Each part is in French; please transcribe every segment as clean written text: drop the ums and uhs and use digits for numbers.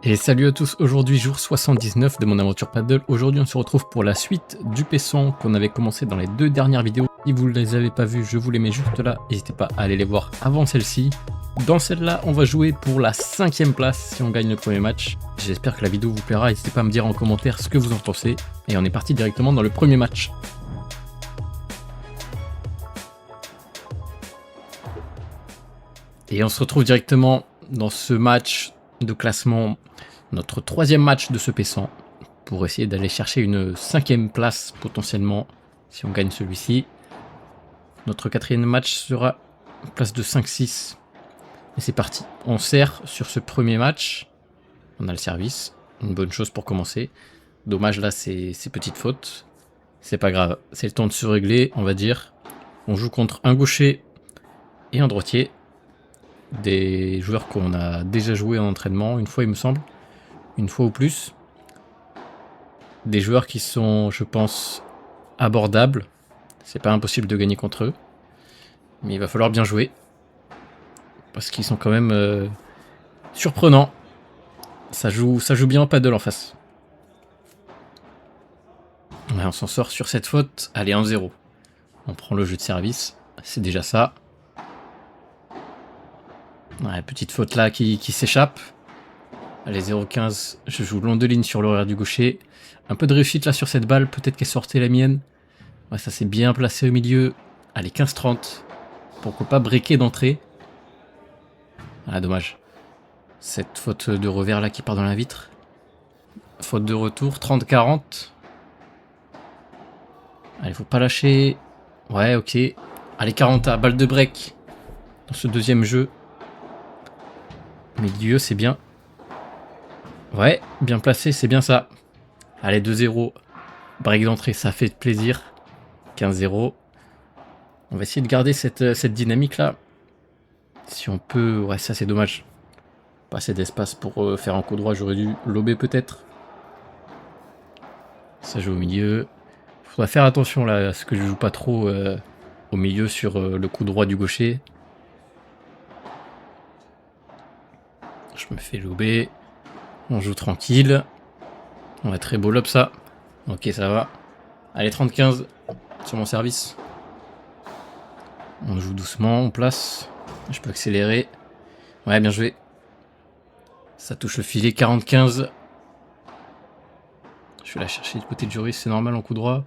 Et salut à tous, aujourd'hui jour 79 de mon aventure paddle. Aujourd'hui on se retrouve pour la suite du Pessan qu'on avait commencé dans les deux dernières vidéos. Si vous ne les avez pas vues, je vous les mets juste là, n'hésitez pas à aller les voir avant celle-ci. Dans celle-là, on va jouer pour la 5ème place si on gagne le premier match. J'espère que la vidéo vous plaira, n'hésitez pas à me dire en commentaire ce que vous en pensez. Et on est parti directement dans le premier match. Et on se retrouve directement dans ce match de classement, notre 3e match de ce Pessan, pour essayer d'aller chercher une 5ème place potentiellement si on gagne celui-ci. Notre 4e match sera une place de 5-6. Et c'est parti, on sert sur ce premier match, on a le service, une bonne chose pour commencer. Dommage là ces petites fautes, c'est pas grave, c'est le temps de se régler on va dire. On joue contre un gaucher et un droitier. Des joueurs qu'on a déjà joué en entraînement, une fois il me semble, une fois ou plus. Des joueurs qui sont, je pense, abordables. C'est pas impossible de gagner contre eux. Mais il va falloir bien jouer. Parce qu'ils sont quand même surprenants. Ça joue bien en paddle en face. Ouais, on s'en sort sur cette faute. Allez, 1-0. On prend le jeu de service. C'est déjà ça. Ouais, petite faute là qui s'échappe. Allez, 0-15. Je joue long de ligne sur l'horaire du gaucher. Un peu de réussite là sur cette balle. Peut-être qu'elle sortait la mienne. Ouais, ça s'est bien placé au milieu. Allez, 15-30. Pourquoi pas breaker d'entrée. Ah, dommage. Cette faute de revers là qui part dans la vitre. Faute de retour. 30-40. Allez, faut pas lâcher. Ouais, ok. Allez, 40 à balle de break. Dans ce deuxième jeu. Milieu, c'est bien. Ouais, bien placé, c'est bien ça. Allez, 2-0. Break d'entrée, ça fait plaisir. 15-0. On va essayer de garder cette dynamique là. Si on peut... Ouais, ça c'est dommage. Pas assez d'espace pour faire un coup droit. J'aurais dû lober peut-être. Ça joue au milieu. Faudra faire attention là, à ce que je joue pas trop au milieu sur le coup droit du gaucher. Je me fais lober. On joue tranquille. On va très beau lob ça. Ok, ça va. Allez, 30-15 sur mon service. On joue doucement, on place. Je peux accélérer. Ouais, bien joué. Ça touche le filet, 40-15. Je vais la chercher du côté de Joris, c'est normal en coup droit.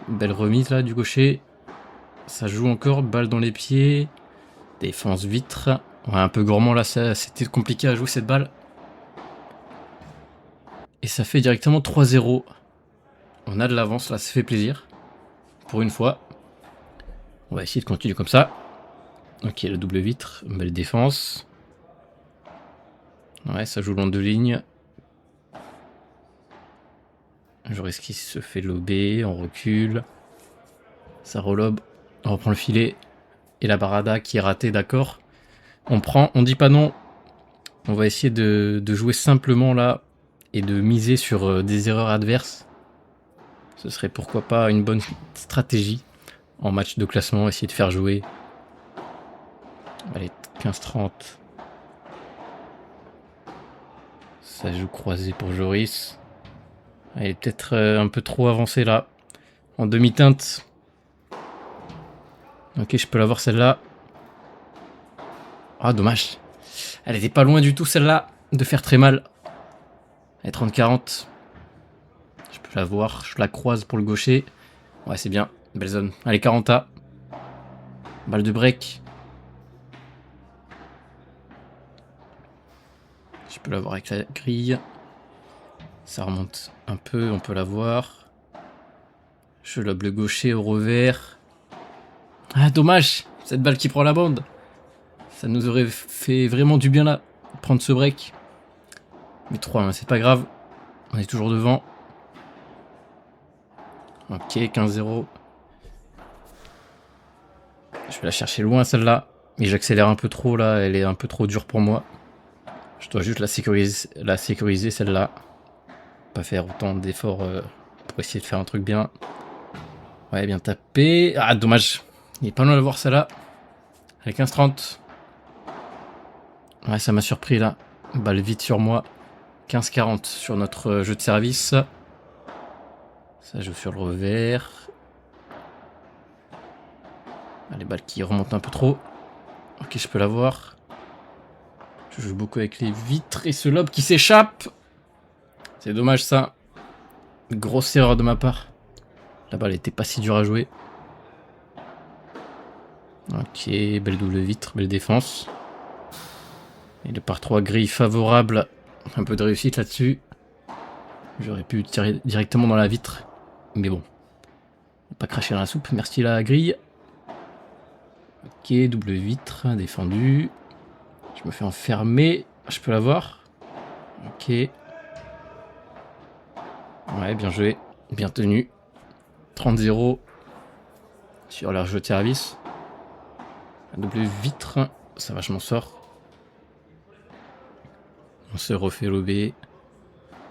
Belle remise là du gaucher. Ça joue encore, balle dans les pieds. Défense vitre. Ouais, un peu gourmand là, c'était compliqué à jouer cette balle. Et ça fait directement 3-0. On a de l'avance là, ça fait plaisir. Pour une fois. On va essayer de continuer comme ça. Ok, le double vitre, belle défense. Ouais, ça joue long de ligne. Joris qui se fait lober, on recule. Ça relobe, on reprend le filet. Et la barada qui est ratée, d'accord. On prend, on dit pas non. On va essayer de jouer simplement là. Et de miser sur des erreurs adverses. Ce serait pourquoi pas une bonne stratégie. En match de classement, essayer de faire jouer. Allez, 15-30. Ça joue croisé pour Joris. Elle est peut-être un peu trop avancée là. En demi-teinte. Ok, je peux l'avoir celle-là. Ah, dommage. Elle était pas loin du tout celle-là de faire très mal. Allez, 30-40. Je peux la voir. Je la croise pour le gaucher. Ouais, c'est bien. Belle zone. Allez, 40A. Balle de break. Je peux l'avoir avec la grille. Ça remonte un peu, on peut l'avoir. Je lobe le gaucher au revers. Ah, dommage. Cette balle qui prend la bande. Ça nous aurait fait vraiment du bien là. Prendre ce break. Mais 3, c'est pas grave. On est toujours devant. Ok, 15-0. Je vais la chercher loin celle-là. Mais j'accélère un peu trop là. Elle est un peu trop dure pour moi. Je dois juste la sécuriser celle-là. Pas faire autant d'efforts pour essayer de faire un truc bien. Ouais, bien tapé. Ah, dommage. Il est pas loin de voir celle-là. Allez, 15-30. Ouais, ça m'a surpris là. Balle vite sur moi. 15-40 sur notre jeu de service. Ça joue sur le revers. Allez, balle qui remonte un peu trop. Ok, je peux l'avoir. Je joue beaucoup avec les vitres et ce lob qui s'échappe. C'est dommage ça. Grosse erreur de ma part. La balle était pas si dure à jouer. Ok, belle double vitre, belle défense. Et le par 3 grille favorable. Un peu de réussite là-dessus. J'aurais pu tirer directement dans la vitre. Mais bon. Pas cracher dans la soupe. Merci la grille. Ok, double vitre, défendu. Je me fais enfermer. Je peux l'avoir. Ok. Ouais, bien joué. Bien tenu. 30-0 sur leur jeu de service. Double vitre. Ça va, je m'en sors. On se refait lober.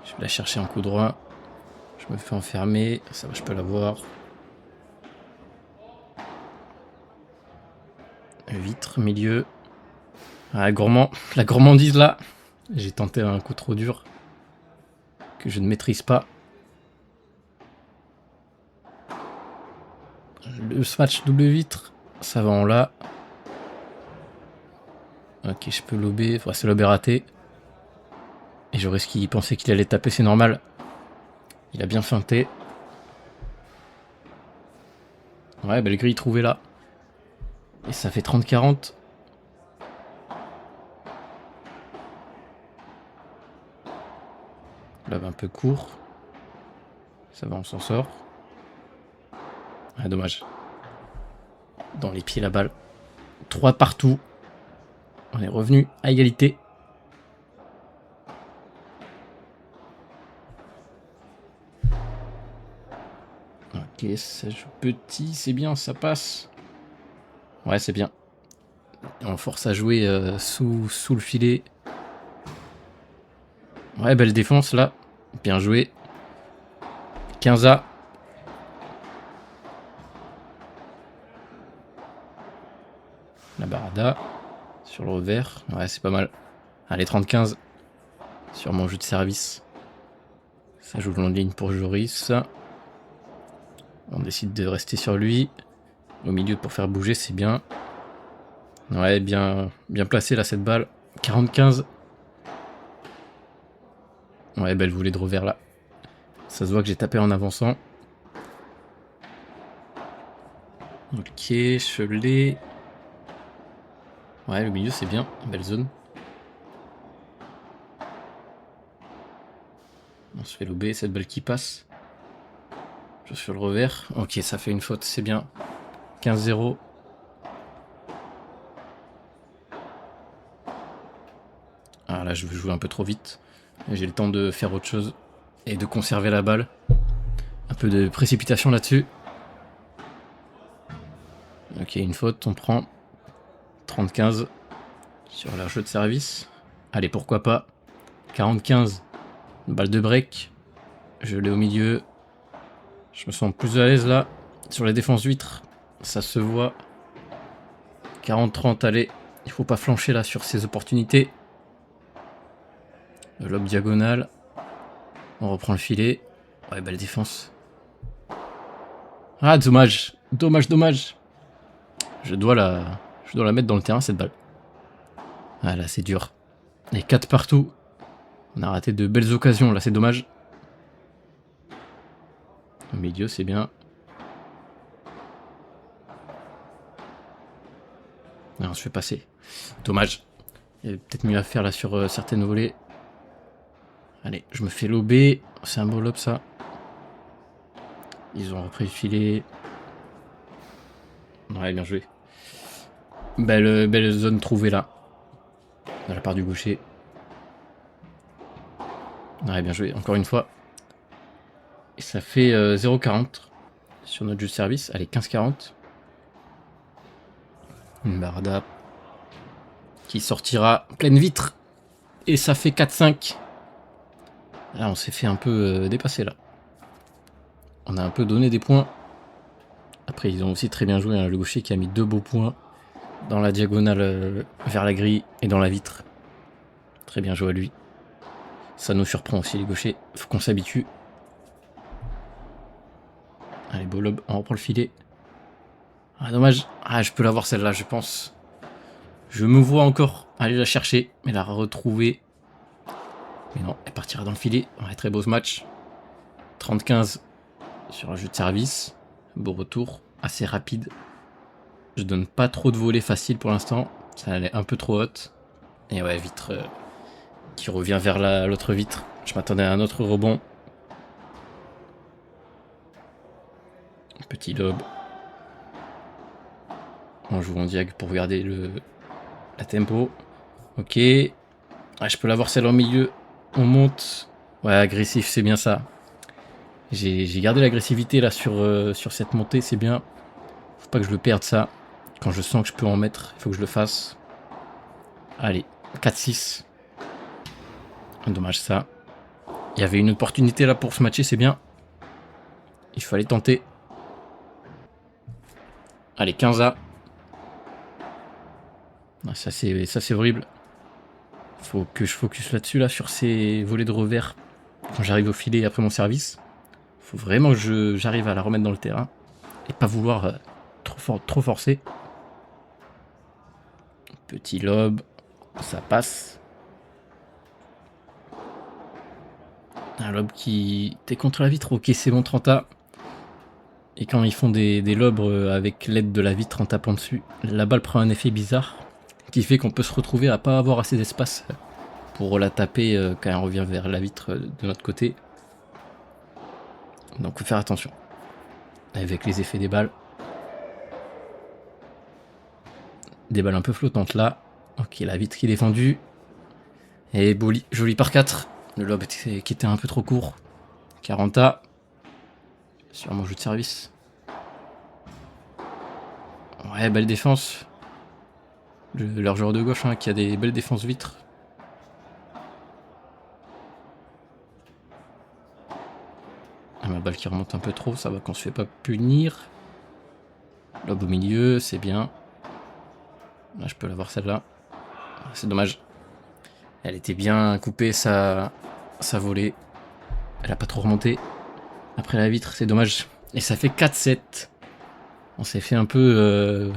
Je vais la chercher en coup droit. Je me fais enfermer. Ça va, je peux l'avoir. Vitre, milieu. Ah, gourmand. La gourmandise là. J'ai tenté un coup trop dur. Que je ne maîtrise pas. Le match double vitre. Ça va en là. Ok, je peux lober. Enfin, ce lob est raté. Et j'aurais ce qu'il pensait qu'il allait taper, c'est normal. Il a bien feinté. Ouais, belle grille trouvée là. Et ça fait 30-40. Là, un peu court. Ça va, on s'en sort. Ah, dommage. Dans les pieds la balle. 3 partout. On est revenu à égalité. Ok, ça joue petit, c'est bien, ça passe. Ouais, c'est bien. On force à jouer sous le filet. Ouais, belle défense là. Bien joué. 15A. La barada. Sur le revers. Ouais, c'est pas mal. Allez, 30-15. Sur mon jeu de service. Ça joue le long de ligne pour Joris. On décide de rester sur lui. Au milieu pour faire bouger, c'est bien. Ouais, bien placé là cette balle. 40-15. Ouais, belle volée de revers là. Ça se voit que j'ai tapé en avançant. Ok, je l'ai. Ouais, le milieu c'est bien. Belle zone. On se fait lober, cette balle qui passe. Je suis sur le revers. Ok, ça fait une faute, c'est bien. 15-0. Ah là, je veux jouer un peu trop vite. J'ai le temps de faire autre chose. Et de conserver la balle. Un peu de précipitation là-dessus. Ok, une faute, on prend. 30-15 sur leur jeu de service. Allez, pourquoi pas. 40-15. Balle de break. Je l'ai au milieu. Je me sens plus à l'aise là. Sur les défenses huîtres. Ça se voit. 40-30, allez. Il faut pas flancher là sur ces opportunités. Le lob diagonal. On reprend le filet. Ouais, belle défense. Ah, dommage. Dommage. Je dois la mettre dans le terrain, cette balle. Ah là, c'est dur. Les 4 partout. On a raté de belles occasions, là, c'est dommage. Au milieu, c'est bien. Non, on se fait passer. Dommage. Il y avait peut-être mieux à faire là sur certaines volées. Allez, je me fais lober. C'est un beau lob, ça. Ils ont repris le filet. Ouais, bien joué. Belle zone trouvée là. De la part du gaucher. Ouais, bien joué, encore une fois. Et ça fait 0,40 sur notre jeu de service. Allez, 15-40. Une barda qui sortira pleine vitre. Et ça fait 4-5. Là, on s'est fait un peu dépasser là. On a un peu donné des points. Après, ils ont aussi très bien joué, hein, le gaucher qui a mis 2 beaux points. dans la diagonale vers la grille et dans la vitre. Très bien joué à lui. Ça nous surprend aussi les gauchers. Faut qu'on s'habitue. Allez, beau lob, on reprend le filet. Ah, dommage. Ah, je peux l'avoir celle-là, je pense. Je me vois encore aller la chercher, mais la retrouver. Mais non, elle partira dans le filet. Ouais, très beau ce match. 30-15 sur un jeu de service. Beau retour, assez rapide. Je donne pas trop de volets faciles pour l'instant. Ça allait un peu trop haute. Et ouais, vitre qui revient vers l'autre vitre. Je m'attendais à un autre rebond. Petit lob. On joue en diag pour regarder la tempo. Ok. Ah, je peux l'avoir celle en milieu. On monte. Ouais, agressif, c'est bien ça. J'ai gardé l'agressivité là sur cette montée, c'est bien. Faut pas que je le perde ça. Quand je sens que je peux en mettre, il faut que je le fasse. Allez, 4-6. Dommage ça. Il y avait une opportunité là pour se matcher, c'est bien. Il fallait tenter. Allez, 15A. Ah, ça c'est horrible. Faut que je focus là-dessus, là, sur ces volets de revers. Quand j'arrive au filet après mon service. Faut vraiment que j'arrive à la remettre dans le terrain. Et pas vouloir trop forcer. Petit lob. Ça passe. Un lob qui... T'es contre la vitre. Ok, c'est bon, 30A. Et quand ils font des lobes avec l'aide de la vitre en tapant dessus, la balle prend un effet bizarre. Qui fait qu'on peut se retrouver à pas avoir assez d'espace pour la taper quand elle revient vers la vitre de notre côté. Donc faut faire attention. Avec les effets des balles. Des balles un peu flottantes là. Ok, la vitre qui est défendue. Et joli par 4. Le lob qui était un peu trop court. 40A. Sur mon jeu de service. Ouais, belle défense. Leur joueur de gauche qui a des belles défenses vitres. Ah, ma balle qui remonte un peu trop, ça va qu'on se fait pas punir. Lob au milieu, c'est bien. Là, je peux l'avoir celle-là. C'est dommage. Elle était bien coupée, sa volée. Elle a pas trop remonté. Après la vitre, c'est dommage. Et ça fait 4-7. On s'est fait un peu...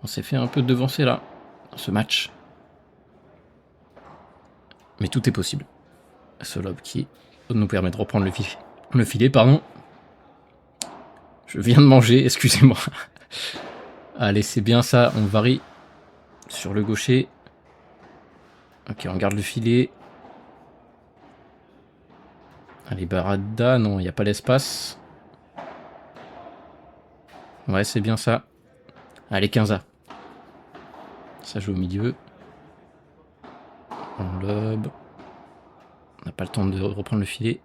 On s'est fait un peu devancer là, dans ce match. Mais tout est possible. Ce lob qui nous permet de reprendre le filet, pardon. Je viens de manger, excusez-moi. Allez, c'est bien ça, on varie sur le gaucher. Ok, on garde le filet. Allez, Barada, non, il n'y a pas l'espace. Ouais, c'est bien ça. Allez, 15A. Ça joue au milieu. On lob. On n'a pas le temps de reprendre le filet.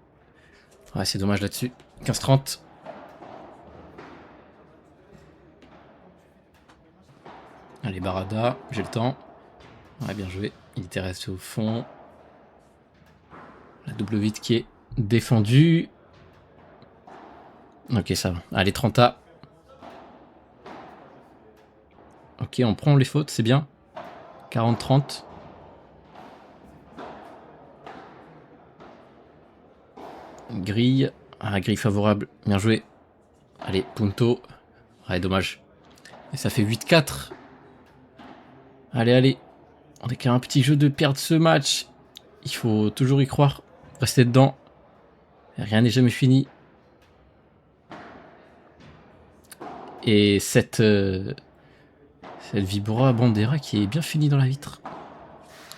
Ouais, c'est dommage là-dessus. 15-30. Allez, Barada, j'ai le temps. Ouais, bien joué. Il était resté au fond. La double vite qui est défendue. Ok, ça va. Allez, 30A. Ok, on prend les fautes, c'est bien. 40-30. Grille. Ah, grille favorable. Bien joué. Allez, Punto. Ouais, dommage. Et ça fait 8-4. Allez, allez. On est qu'à un petit jeu de perdre ce match. Il faut toujours y croire. Rester dedans. Rien n'est jamais fini. Et cette Vibora Bandera qui est bien finie dans la vitre.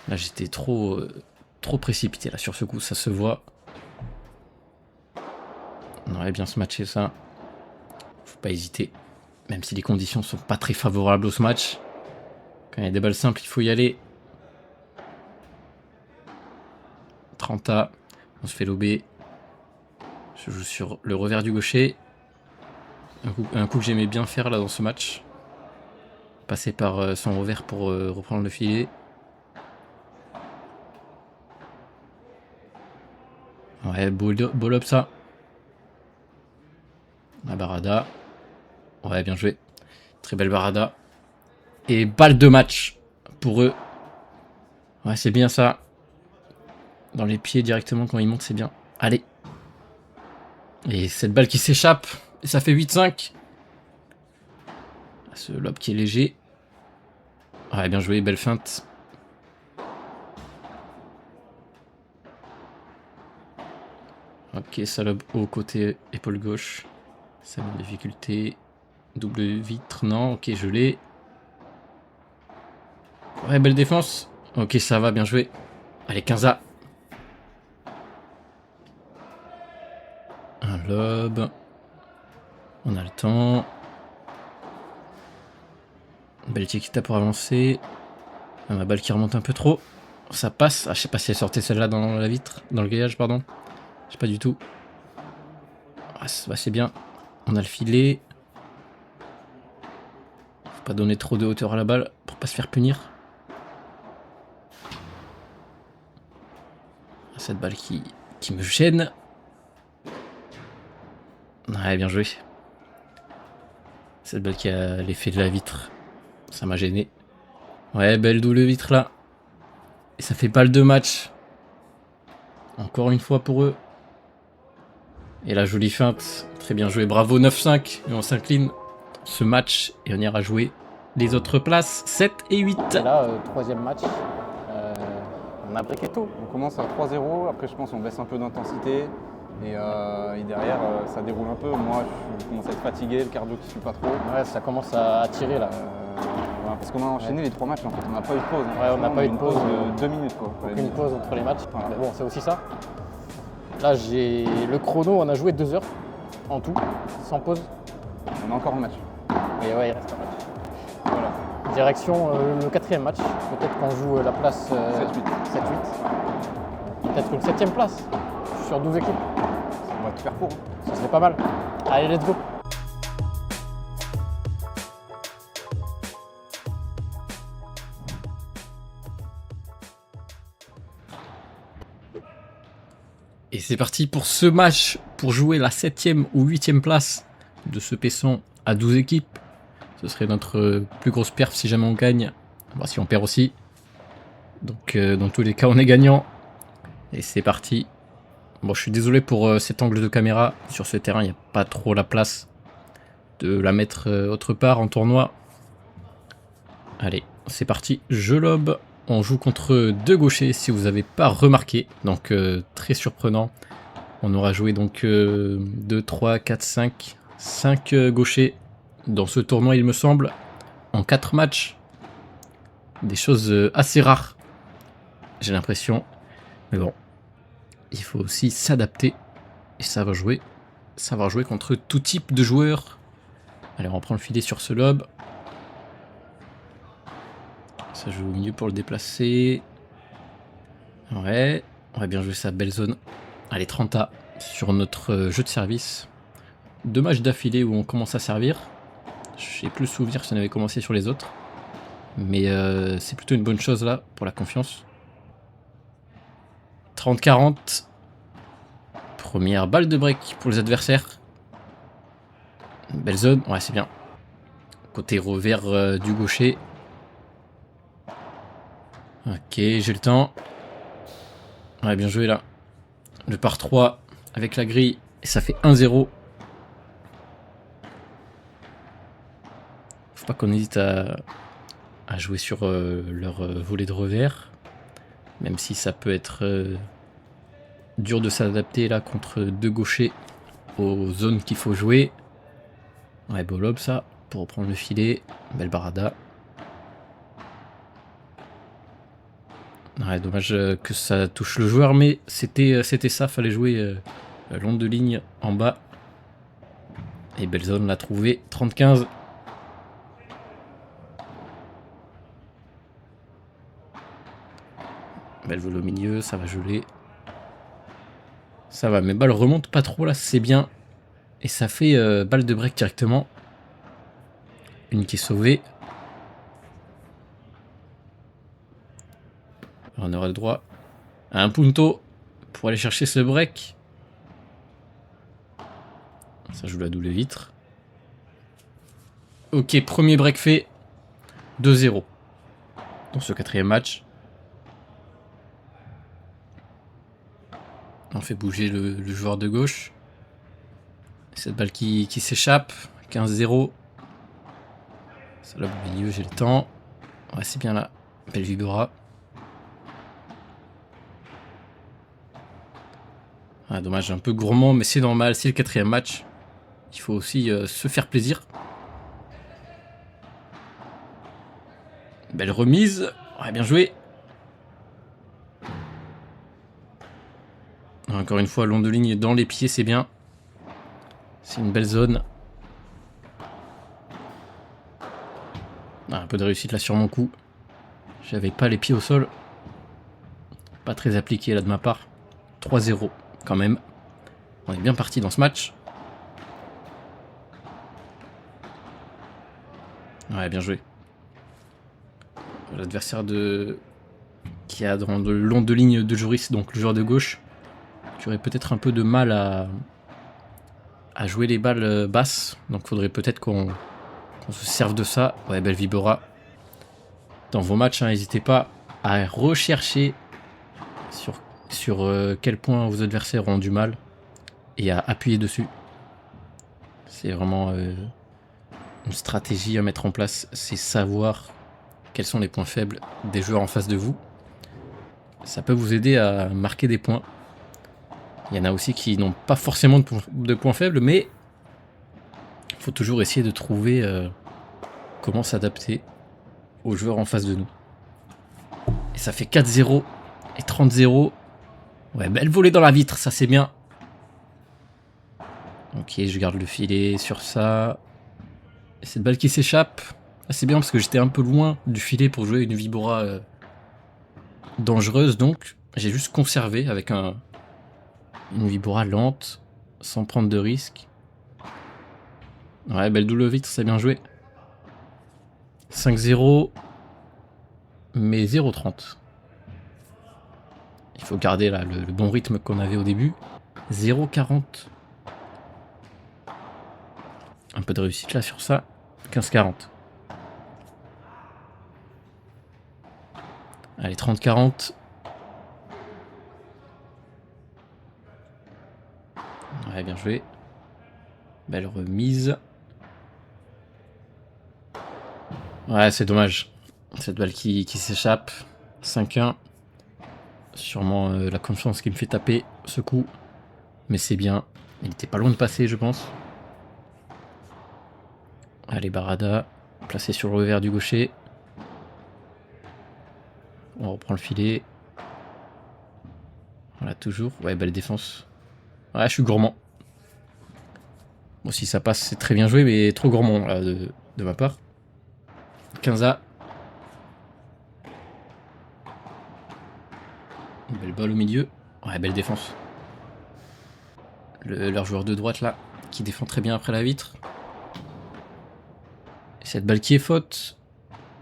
Là, j'étais trop précipité là sur ce coup. Ça se voit. On aurait bien se matcher ça. Faut pas hésiter. Même si les conditions sont pas très favorables au ce match. Quand il y a des balles simples, il faut y aller. 30A. On se fait lober. Je joue sur le revers du gaucher. Un coup que j'aimais bien faire là dans ce match. Passer par son revers pour reprendre le filet. Ouais, beau lob ça. La Barada. Ouais, bien joué. Très belle Barada. Et balle de match pour eux. Ouais, c'est bien ça. Dans les pieds directement quand ils montent, c'est bien. Allez. Et cette balle qui s'échappe. Et ça fait 8-5. Ce lob qui est léger. Ouais, bien joué, belle feinte. Ok, ça lob haut côté épaule gauche. Ça met en difficulté. Double vitre, non, ok, je l'ai. Ouais, belle défense. Ok, ça va, bien joué. Allez, 15A. Un lob. On a le temps. Belle chiquita pour avancer. Ah, ma balle qui remonte un peu trop. Ça passe. Ah, je sais pas si elle sortait celle-là dans la vitre. Dans le grillage, pardon. Je sais pas du tout. Ah, c'est bien. On a le filet. Faut pas donner trop de hauteur à la balle pour pas se faire punir. Cette balle qui me gêne. Ouais, bien joué. Cette balle qui a l'effet de la vitre. Ça m'a gêné. Ouais, belle double vitre là. Et ça fait balle de match. Encore une fois pour eux. Et la jolie feinte. Très bien joué. Bravo, 9-5. Et on s'incline ce match. Et on ira jouer les autres places. 7 et 8. Et là, troisième match. On a briqué tôt. On commence à 3-0, après je pense qu'on baisse un peu d'intensité et derrière ça déroule un peu. Moi je commence à être fatigué, le cardio qui suit pas trop. Ouais, ça commence à tirer là. Voilà, parce qu'on a enchaîné les 3 matchs en fait, on n'a pas eu de pause. Ouais, on n'a pas eu de pause de 2 minutes quoi. Aucune pause entre les matchs. Voilà. Mais bon, c'est aussi ça. Là, j'ai le chrono, on a joué 2 heures en tout, sans pause. On a encore un match. Et ouais, il reste un match. Voilà. Direction le quatrième match. Peut-être qu'on joue la place 7-8. Peut-être que le 7ème place sur 12 équipes. On va tout faire pour. Ça serait pas mal. Allez, let's go. Et c'est parti pour ce match. Pour jouer la 7ème ou 8ème place de ce Pesson à 12 équipes. Ce serait notre plus grosse perf si jamais on gagne. Bon, si on perd aussi. Donc dans tous les cas on est gagnant. Et c'est parti. Bon, je suis désolé pour cet angle de caméra. Sur ce terrain il n'y a pas trop la place de la mettre autre part en tournoi. Allez, c'est parti. Je lobe. On joue contre 2 gauchers si vous n'avez pas remarqué. Donc très surprenant. On aura joué donc 2, 3, 4, 5. 5 gauchers dans ce tournoi il me semble. En 4 matchs. Des choses assez rares. J'ai l'impression. Mais bon. Il faut aussi s'adapter. Et ça va jouer. Ça va jouer contre tout type de joueurs. Allez, on reprend le filet sur ce lob. Ça joue au milieu pour le déplacer. Ouais. On va bien jouer sa belle zone. Allez, 30A sur notre jeu de service. 2 matchs d'affilée où on commence à servir. J'ai plus souvenir si on avait commencé sur les autres. Mais c'est plutôt une bonne chose là pour la confiance. 30-40. Première balle de break pour les adversaires. Une belle zone. Ouais, c'est bien. Côté revers du gaucher. Ok, j'ai le temps. Ouais, bien joué là. Le par 3 avec la grille. Et ça fait 1-0. Faut pas qu'on hésite à jouer sur leur volet de revers. Même si ça peut être dur de s'adapter là contre 2 gauchers aux zones qu'il faut jouer. Ouais, beau lob ça, pour reprendre le filet. Belle barada. Ouais, dommage que ça touche le joueur, mais c'était ça, fallait jouer long de ligne en bas. Et belle zone, l'a trouvé, 30-15. Belle vol au milieu, ça va geler. Ça va, mes balles remontent pas trop là, c'est bien. Et ça fait balle de break directement. Une qui est sauvée. On aura le droit à un punto pour aller chercher ce break. Ça joue la double vitre. Ok, premier break fait. 2-0 dans ce 4e match. On fait bouger le joueur de gauche. Cette balle qui s'échappe. 15-0. Ça là au milieu, j'ai le temps. Ouais, c'est bien là. Belle Vibora. Ah, dommage, un peu gourmand, mais c'est normal. C'est le 4e match. Il faut aussi se faire plaisir. Belle remise. Ouais, bien joué. Encore une fois, long de ligne dans les pieds, c'est bien. C'est une belle zone. Ah, un peu de réussite là sur mon coup. J'avais pas les pieds au sol. Pas très appliqué là de ma part. 3-0 quand même. On est bien parti dans ce match. Ouais, bien joué. L'adversaire qui a dans le long de ligne de Joris, donc le joueur de gauche, qui aurait peut-être un peu de mal à jouer les balles basses. Donc faudrait peut-être qu'on se serve de ça. Ouais, belle Vibora. Dans vos matchs, n'hésitez pas à rechercher sur quel point vos adversaires ont du mal et à appuyer dessus. C'est vraiment une stratégie à mettre en place. C'est savoir quels sont les points faibles des joueurs en face de vous. Ça peut vous aider à marquer des points. Il y en a aussi qui n'ont pas forcément de points faibles, mais il faut toujours essayer de trouver comment s'adapter aux joueurs en face de nous. Et ça fait 4-0 et 30-0. Ouais, belle volée dans la vitre, ça c'est bien. Ok, je garde le filet sur ça. Et cette balle qui s'échappe. Ah, c'est bien parce que j'étais un peu loin du filet pour jouer une Vibora dangereuse, donc j'ai juste conservé avec une Vibora lente, sans prendre de risque. Ouais, belle double vitre, c'est bien joué. 5-0, mais 0-30. Il faut garder là le bon rythme qu'on avait au début. 0-40. Un peu de réussite là sur ça. 15-40. Allez, 30-40. Ouais, bien joué. Belle remise. Ouais, c'est dommage. Cette balle qui s'échappe. 5-1. Sûrement la confiance qui me fait taper ce coup. Mais c'est bien. Il était pas loin de passer, je pense. Allez, Barada. Placé sur le revers du gaucher. On reprend le filet. Voilà, toujours. Ouais, belle défense. Ouais, je suis gourmand. Bon, si ça passe, c'est très bien joué, mais trop gourmand là, de ma part. 15A. Belle balle au milieu. Ouais, belle défense. Leur joueur de droite là, qui défend très bien après la vitre. Et cette balle qui est faute.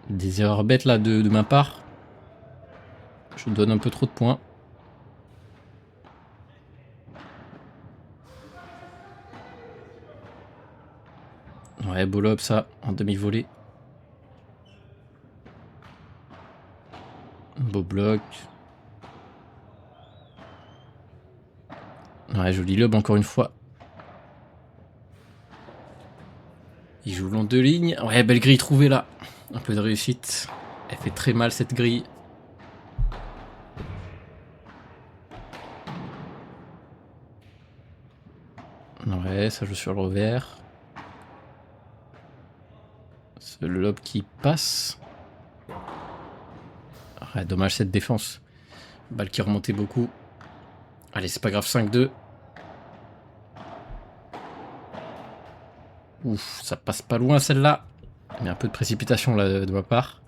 Des erreurs bêtes là de ma part. Je donne un peu trop de points. Ouais, beau lob ça, en demi-volée. Beau bloc. Ouais, joli lob encore une fois. Il joue long de ligne. Ouais, belle grille trouvée là. Un peu de réussite. Elle fait très mal cette grille. Ouais, ça joue sur le revers. C'est le lob qui passe. Ouais, dommage cette défense. Balle qui remontait beaucoup. Allez, c'est pas grave, 5-2. Ouf, ça passe pas loin celle-là. Il y a un peu de précipitation là de ma part.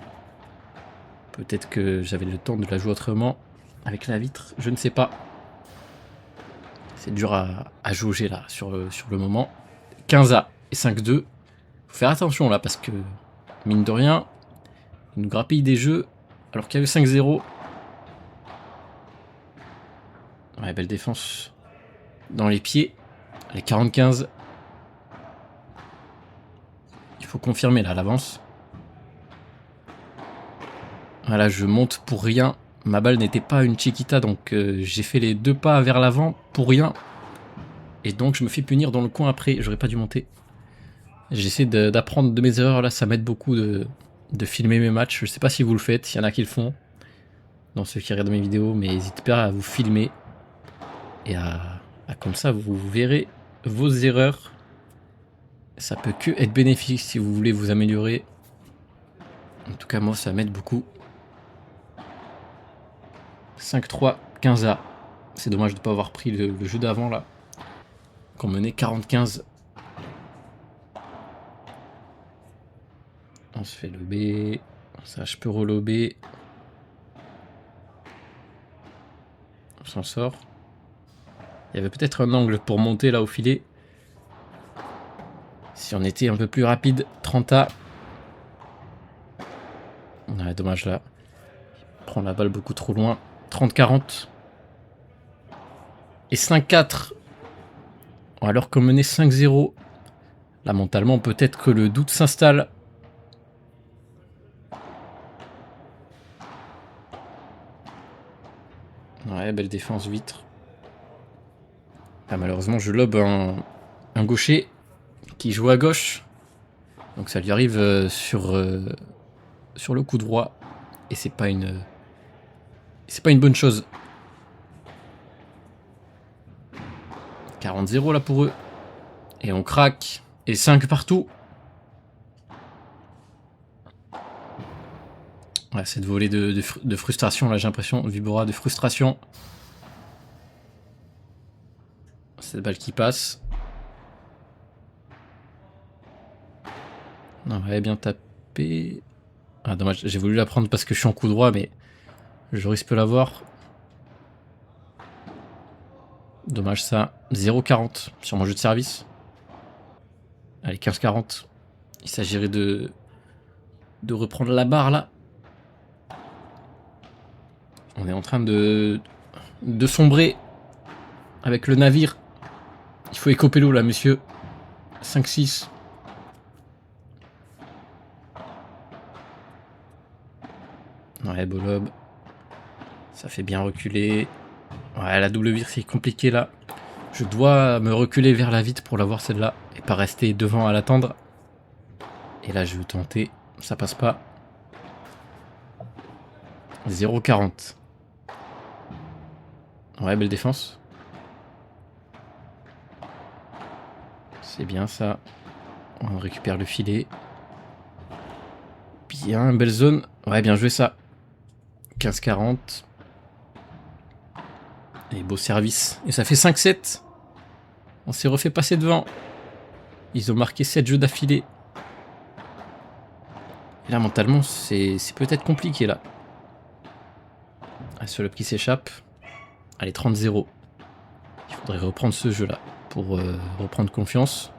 Peut-être que j'avais le temps de la jouer autrement. Avec la vitre, je ne sais pas. C'est dur à jauger là sur le moment. 15A et 5-2. Faut faire attention là parce que, mine de rien, ils nous grappillent des jeux alors qu'il y a eu 5-0. Ouais, belle défense dans les pieds. Allez, 40-15. Il faut confirmer là l'avance. Voilà, je monte pour rien. Ma balle n'était pas une Chiquita, donc j'ai fait les 2 pas vers l'avant pour rien. Et donc je me fais punir dans le coin après. J'aurais pas dû monter. J'essaie d'apprendre de mes erreurs là, ça m'aide beaucoup de filmer mes matchs. Je sais pas si vous le faites, il y en a qui le font dans ceux qui regardent mes vidéos, mais n'hésitez pas à vous filmer et à comme ça vous verrez vos erreurs. Ça peut que être bénéfique si vous voulez vous améliorer. En tout cas moi ça m'aide beaucoup. 5-3, 15A. C'est dommage de ne pas avoir pris le jeu d'avant là. Qu'on menait 40-15. On se fait lober. Ça, je peux relober. On s'en sort. Il y avait peut-être un angle pour monter là au filet. Si on était un peu plus rapide. 30A. Ouais, dommage là. Il prend la balle beaucoup trop loin. 30-40. Et 5-4. Alors qu'on menait 5-0. Là, mentalement, peut-être que le doute s'installe. Ouais, belle défense, vitre. Ah, malheureusement, je lobe un gaucher qui joue à gauche. Donc ça lui arrive sur le coup droit. Et c'est pas une bonne chose. 40-0 là pour eux. Et on craque. Et 5 partout. Ouais, cette volée de frustration là, j'ai l'impression. Vibora de frustration. Cette balle qui passe. Non, elle est bien tapée. Ah, dommage, j'ai voulu la prendre parce que je suis en coup droit, mais je risque de l'avoir. Dommage ça. 0,40 sur mon jeu de service. Allez, 15-40. Il s'agirait de reprendre la barre là. On est en train de sombrer avec le navire. Il faut écoper l'eau là, monsieur. 5-6. Ouais, Bolob. Ça fait bien reculer. Ouais, la double vire, c'est compliqué là. Je dois me reculer vers la vitre pour l'avoir celle-là. Et pas rester devant à l'attendre. Et là, je vais tenter. Ça passe pas. 0,40. Ouais, belle défense. C'est bien ça. On récupère le filet. Bien, belle zone. Ouais, bien joué ça. 15-40. Et beau service. Et ça fait 5-7. On s'est refait passer devant. Ils ont marqué 7 jeux d'affilée. Et là, mentalement, c'est peut-être compliqué là. Un seul up qui s'échappe. Allez, 30-0. Il faudrait reprendre ce jeu là pour reprendre confiance.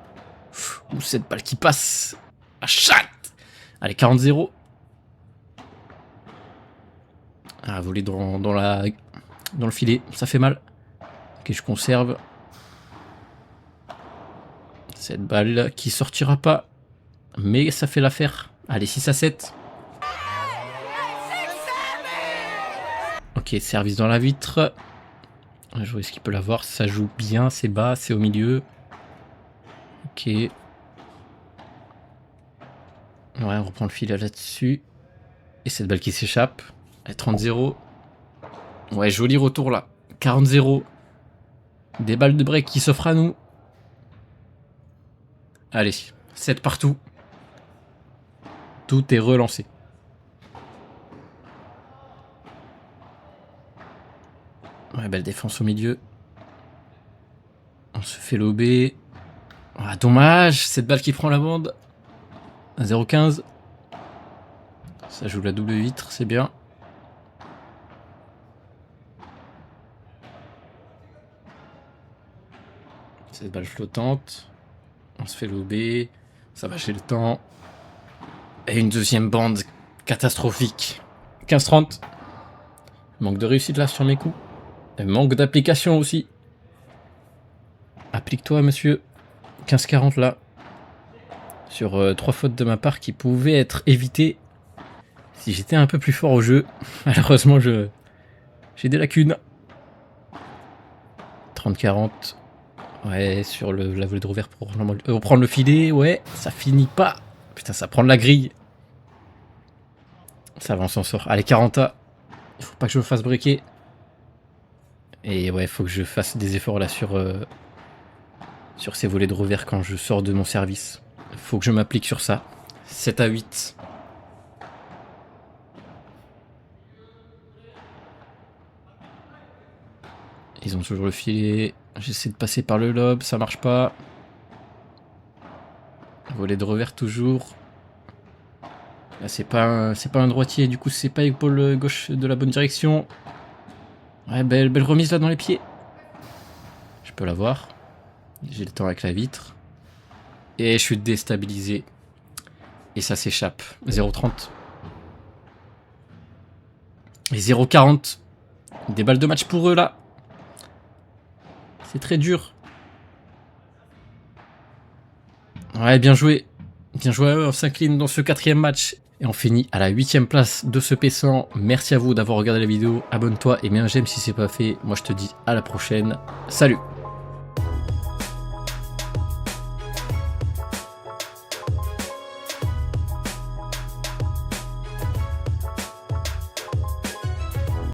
Ouh, cette balle qui passe. À chatte. Allez, 40-0. Ah, voler dans le filet, ça fait mal. Ok, je conserve. Cette balle qui sortira pas. Mais ça fait l'affaire. Allez, 6-7. Ok, service dans la vitre. Je vois ce qu'il peut l'avoir. Ça joue bien, c'est bas, c'est au milieu. Ok. Ouais, on reprend le filet là-dessus. Et cette balle qui s'échappe. Allez, 30-0. Ouais, joli retour là. 40-0. Des balles de break qui s'offrent à nous. Allez, 7 partout. Tout est relancé. Ouais, belle défense au milieu. On se fait lober. Ah, dommage, cette balle qui prend la bande. 0,15. Ça joue la double vitre, c'est bien. Cette balle flottante. On se fait lober. Ça va chez le temps. Et une deuxième bande catastrophique. 15-30. Manque de réussite là sur mes coups. Et manque d'application aussi. Applique-toi, monsieur. 15-40 là. Sur 3 fautes de ma part qui pouvaient être évitées. Si j'étais un peu plus fort au jeu, malheureusement j'ai des lacunes. 30-40. Ouais, sur la volée de revers pour reprendre le filet. Ouais, ça finit pas. Putain, ça prend de la grille. Ça va, on s'en sort. Allez, 40A. Il faut pas que je me fasse breaker. Et ouais, faut que je fasse des efforts là sur ces volées de revers quand je sors de mon service. Faut que je m'applique sur ça. 7-8. Ils ont toujours le filet. J'essaie de passer par le lob, ça marche pas. Volet de revers toujours. Là, c'est pas un droitier, du coup c'est pas épaule gauche de la bonne direction. Ouais, belle remise là dans les pieds. Je peux l'avoir. J'ai le temps avec la vitre. Et je suis déstabilisé. Et ça s'échappe. 0-30. Et 0-40. Des balles de match pour eux là. C'est très dur. Ouais, bien joué. Bien joué, on s'incline dans ce 4e match. Et on finit à la 8e place de ce P100. Merci à vous d'avoir regardé la vidéo. Abonne-toi et mets un j'aime si c'est pas fait. Moi je te dis à la prochaine. Salut!